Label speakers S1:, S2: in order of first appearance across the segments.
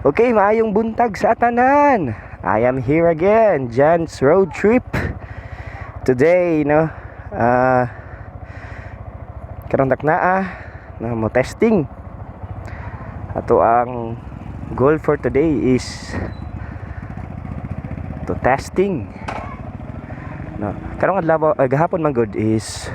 S1: Okay, maayong buntag sa tanan. I am here again, Jan's Road Trip. Today, karong daknaa na mo testing. Ato ang goal for today is to testing. No, karong adlaw gahapon man good is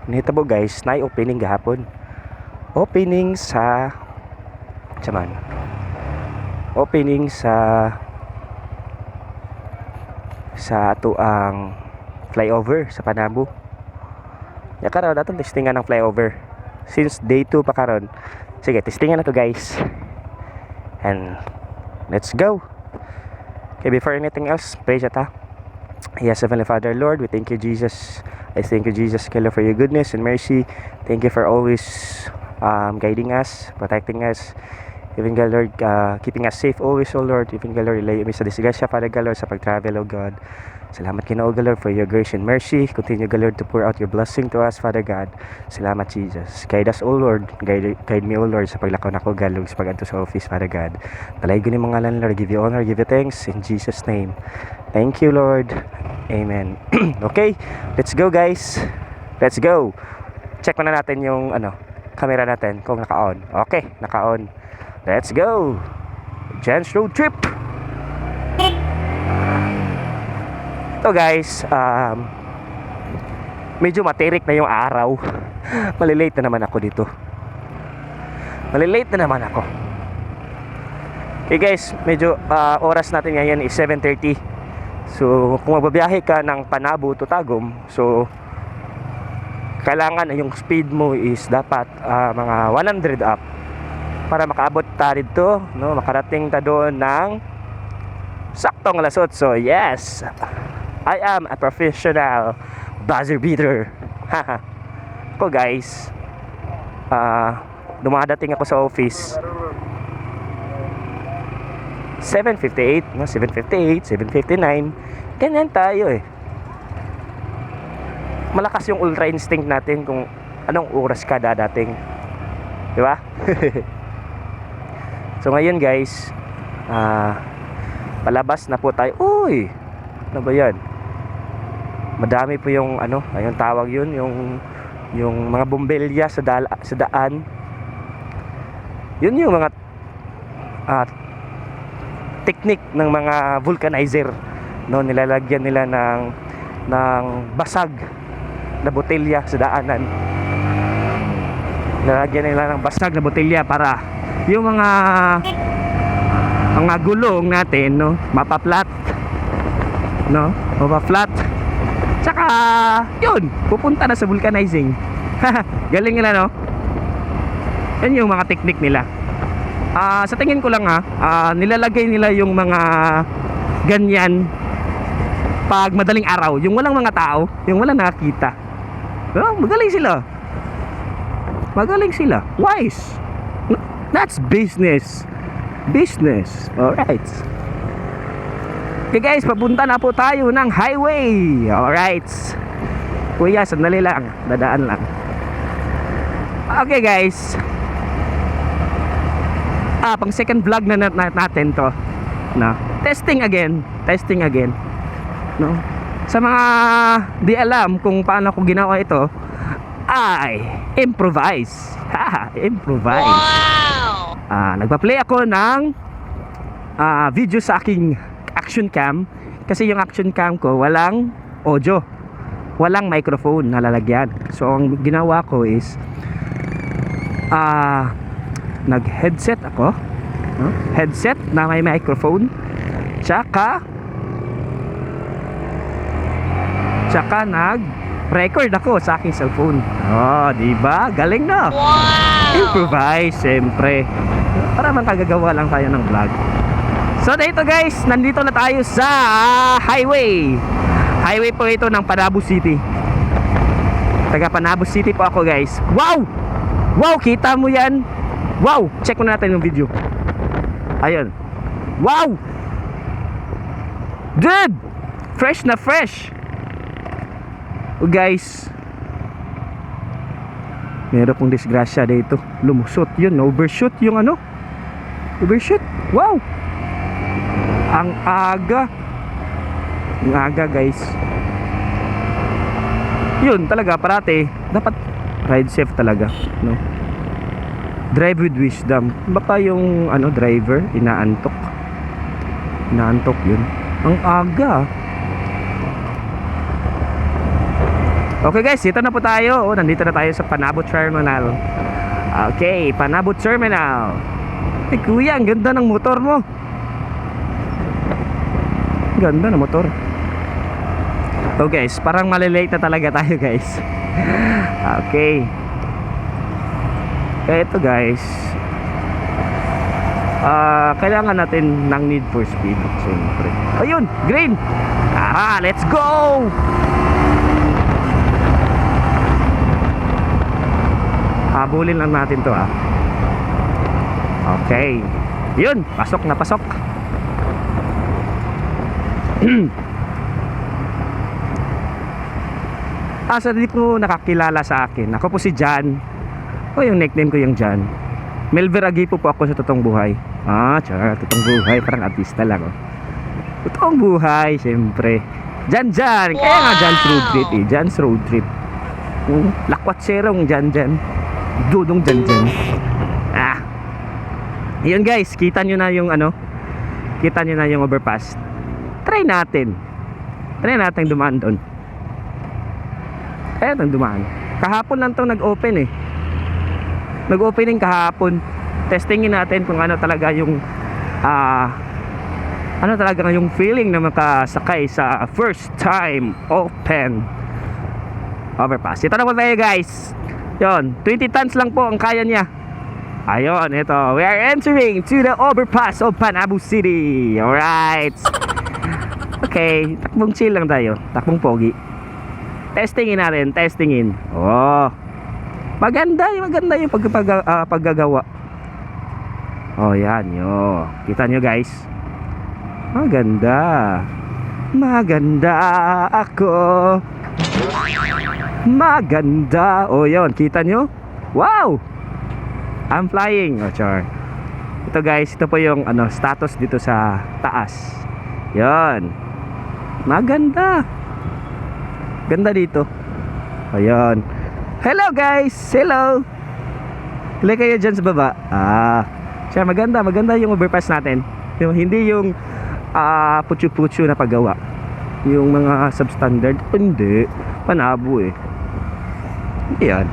S1: nahitabo guys, na opening gahapon. Opening sa opening sa ato ang flyover sa Panabo. Ya karon atong testingan ng flyover. Since day 2 pa karon. Sige, testingan na to guys. And let's go. Okay, before anything else, pray siya ta. Yes, Heavenly Father, Lord, we thank you, Jesus. I thank you, Jesus, Lord, for your goodness and mercy. Thank you for always guiding us, protecting us. Even God, Lord, keeping us safe always, oh Lord. Even God, Lord, ilayo mi sa disgrasya, Father God, Lord, sa pag-travel, oh God. Salamat Ginoo, God, Lord, for your grace and mercy. Continue, God, Lord, to pour out your blessing to us, Father God. Salamat, Jesus. Guide us, oh Lord. Guide me, oh Lord, sa paglakaw nako, God, Lord, sa pag-adto sa office, Father God. Talay ko ni mga ngalan, Lord. Give you honor, give you thanks. In Jesus' name. Thank you, Lord. Amen. Okay, let's go, guys. Let's go. Check muna natin yung camera natin kung naka-on. Okay, naka-on. Let's go! Jan's Road Trip! Ito guys, medyo matirik na yung araw. Malilate na naman ako dito. Okay guys, medyo oras natin ngayon is 7:30. So kung magbabiyahe ka ng Panabo to Tagum, so kailangan yung speed mo is dapat mga 100 up para makaabot ta dito, no, makarating ta doon ng saktong alas 8. So yes, I am a professional buzzer beater. Ako guys, dumadating ako sa office 7:58, no, 7:58, 7:59. Ganyan tayo eh. Malakas yung ultra instinct natin kung anong oras ka dadating, di ba? So ngayon guys, palabas na po tayo. Uy, ano ba yan? Madami po yung ayun tawag yun, yung mga bombilya sa daan. Yun yung mga technique ng mga vulcanizer, no, nilalagyan nila ng basag na botelya sa daanan. Nilalagyan nila ng basag na botelya para yung mga gulong natin, no, mapa-flat, tsaka yun, pupunta na sa vulcanizing. Galing nila, no. Yan yung mga technique nila. Sa tingin ko lang nilalagay nila yung mga ganyan pag madaling araw, yung walang mga tao, yung walang nakakita. Magaling sila, wise. That's business. Alright. Okay guys, papunta na po tayo ng highway. Alright. Kuya, sandali lang, dadaan lang. Okay guys, pang second vlog na natin to, no? Testing again, no? Sa mga di alam kung paano ko ginawa ito, I improvise. Improvise. Wow! Nagpa-play ako ng video sa aking action cam, kasi yung action cam ko walang audio, walang microphone na lalagyan. So ang ginawa ko is nag-headset ako, no? Headset na may microphone, tsaka nag-record ako sa aking cellphone. Diba? Galing na. Wow! Improvise, siyempre. Para makagagawa lang tayo ng vlog. So dito guys, nandito na tayo sa highway. Highway po ito ng Panabo City. Taga Panabo City po ako guys. Wow! Wow, kita mo yan? Wow! Check mo natin yung video. Ayun. Wow! Dude! Fresh na fresh. Guys, meron pong disgrasya dito. Lumusot yun, overshoot yung Overshoot. Wow. Ang aga. Ang aga guys. Yun talaga parate. Dapat ride safe talaga, no? Drive with wisdom. Baka yung driver inaantok. Inaantok yun. Ang aga. Okay guys, dito na po tayo. Nandito na tayo sa Panabo Terminal. Okay, Panabo Terminal. Kuya, ang ganda ng motor mo. Ganda ng motor. So guys, parang malilate na talaga tayo guys. Okay. Kaya ito guys, kailangan natin ng need for speed. Siyempre. Ayun, green. Let's go. Habulin lang natin to Okay. Yun, pasok na pasok. Sa di ko nakakilala sa akin. Ako po si Jan. Yung nickname ko yung Jan. Melver Agipo po ako sa totoong buhay. Totoong buhay, parang artista lang Totoong buhay, syempre. Jan. Kaya nga Jan's Road Trip Jan's Road Trip. Lakwat serong Jan. Dudong Jan. Yun guys, kita nyo na yung kita nyo na yung overpass. Try natin dumaan doon. Nang dumaan. Kahapon lang to nag-open Nag-opening kahapon. Testingin natin kung ano talaga yung ano talaga yung feeling na makasakay sa first time open overpass. Ito na po tayo guys. Yun, 20 tons lang po ang kaya niya. Ayun, ito. We are entering to the overpass of Panabo City. Alright. Okay, takbong chill lang tayo. Takbong pogi. Testingin natin, testingin. Maganda yung paggagawa. Yan, kita nyo guys. Maganda ako. Maganda. Yun, kita nyo. Wow, I'm flying. Char. Ito guys, ito po yung status dito sa taas. Yan. Maganda. Ganda dito. Ayan. Hello guys. Hello. Hila kayo dyan sa baba. Siya maganda yung overpass natin. Hindi yung putyo-putyo na paggawa. Yung mga substandard. Hindi. Panabo Ayan.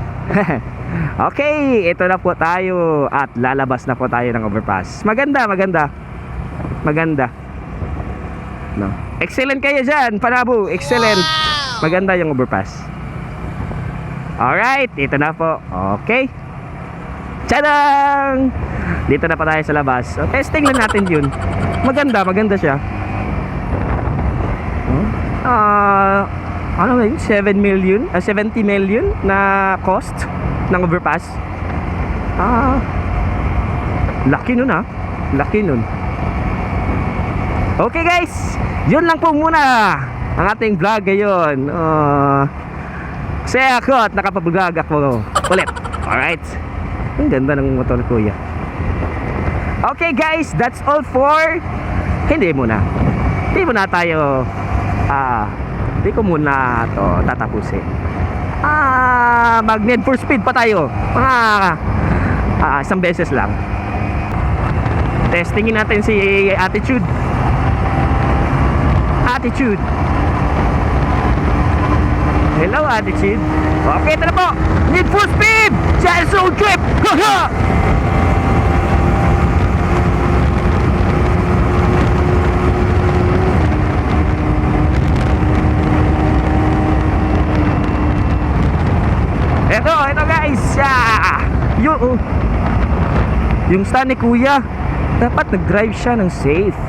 S1: Okay, ito na po tayo at lalabas na po tayo ng overpass. Maganda. No. Excellent kayo dyan, Panabo. Excellent. Maganda yung overpass. Alright, ito na po. Okay. Tadang! Dito na pa tayo sa labas. Testing lang natin yun. Maganda siya. 7 million, 70 million na cost ng overpass. Laki nun Laki nun. Okay guys, yun lang po muna ang ating vlog ngayon. Saya ako at nakapag-vlog ako ulit. Alright. Ang ganda ng motor kuya. Okay guys, that's all for Hindi muna tayo hindi ko muna to tatapusin. Mag need for speed pa tayo. Isang beses lang. Testingin natin si Attitude. Hello Attitude. Okay, ito na po. Need for speed. Giant Road Trip. Ito guys. Yung stand ni kuya, dapat nag-drive siya ng safe.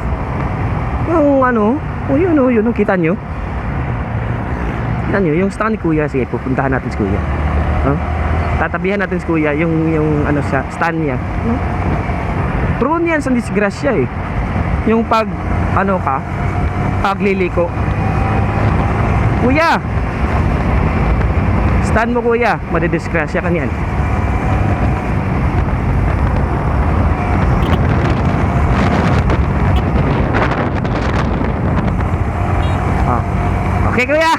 S1: Yun, kita nyo? Yung stand ni kuya. Sige, pupuntahan natin si kuya. Tatabihan natin si kuya yung stand niya. Prone yan sa disgrasya Yung pagliliko. Kuya, stand mo kuya, madidisgrasya ka niyan. Okay, kuya.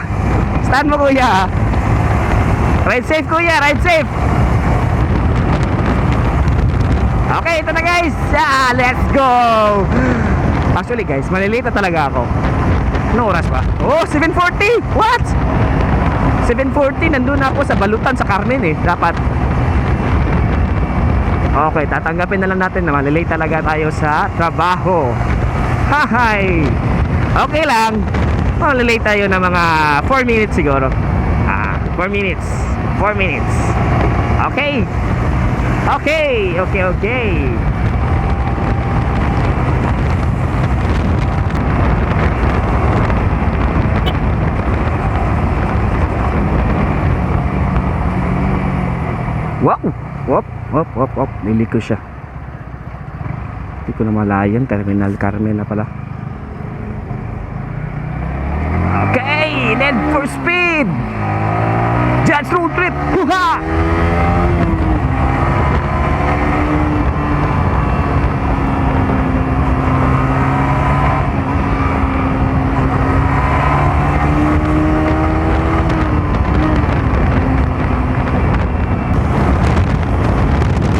S1: Stand mo, kuya. Ride safe, kuya. Ride safe. Okay, ito na guys. Let's go. Actually guys, malilate na talaga ako. Anong oras pa? Oh, 7:40. What? 7:40, nandun ako sa balutan sa Carmen eh. Dapat. Okay, tatanggapin na lang natin na malilate talaga tayo sa trabaho. Hahay. Okay lang. Malilate tayo na mga 4 minutes siguro. 4 minutes. 4 minutes. Okay. Okay. Okay, okay. Wow! Wop, wop, wop, wop. Liliko siya. Hindi ko na malayan. Terminal Carmen na pala. Okay! Need for speed! Judge road trip! Huha!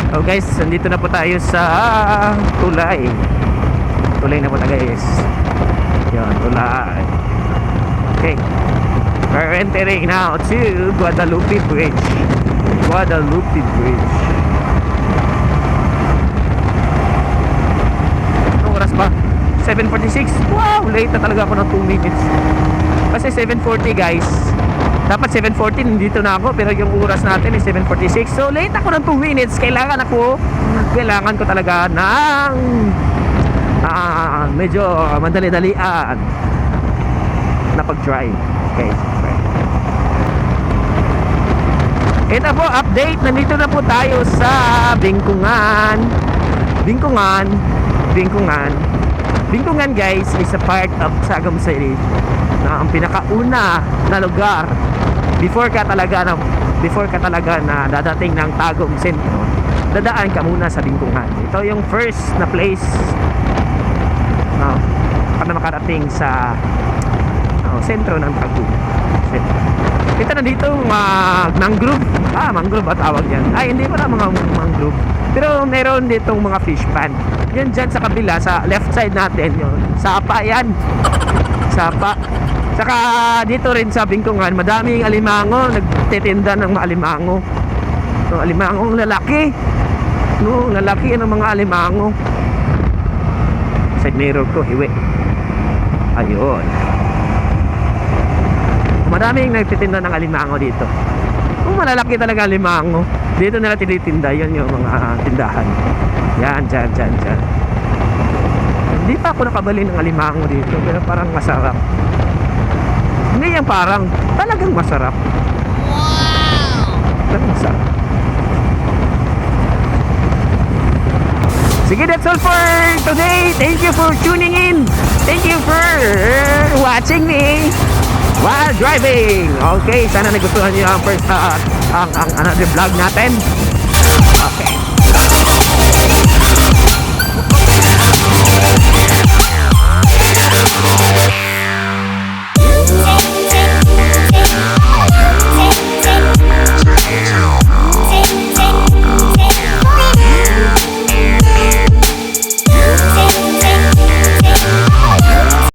S1: So guys, nandito na po tayo sa tulay. Tulay na po tayo guys. Yan, tulay. Okay. We're entering now to Guadalupe Bridge. Guadalupe Bridge. Anong oras ba? 7:46. Wow, late na talaga ako ng 2 minutes. Kasi 7:40 guys. Dapat 7:40 nandito na ako, pero yung oras natin is 7:46. So late ako ng 2 minutes. Kailangan ko talaga ng medyo madali-dalian na pag-drive. Okay. Ito po, update. Nandito na po tayo sa Bingkungan. Bingkungan guys is a part of Sagam City, na ang pinakauna na lugar before ka talaga na dadating ng Tagum Sentro. Dadaan ka muna sa Bingkungan. Ito yung first na place para makarating sa sentro ng Tagum. Ito na dito mangrove. Mangrove ba tawag yan? Hindi pala mga mangrove. Pero meron ditong mga fish pan. Yan dyan sa kabila, sa left side natin yun. Sapa yan. Sapa. Saka dito rin sa Bingkungan, madaming alimango. Nagtitinda ng mga alimango. Alimangong lalaki. Lalaki ng mga alimango. Side mirror ko, hiwi. Ayun. Madaming nagtitinda ng alimango dito. Malalaki talaga alimango. Dito nila tinitinda. Yan yung mga tindahan. Yan, dyan. Hindi pa ako nakabali ng alimango dito, pero parang masarap. Hindi yan parang, talagang masarap. Wow! Talagang masarap. Sige, that's all for today. Thank you for tuning in. Thank you for watching me while driving. Okay, sana nagustuhan niyo ang first another vlog natin. Okay.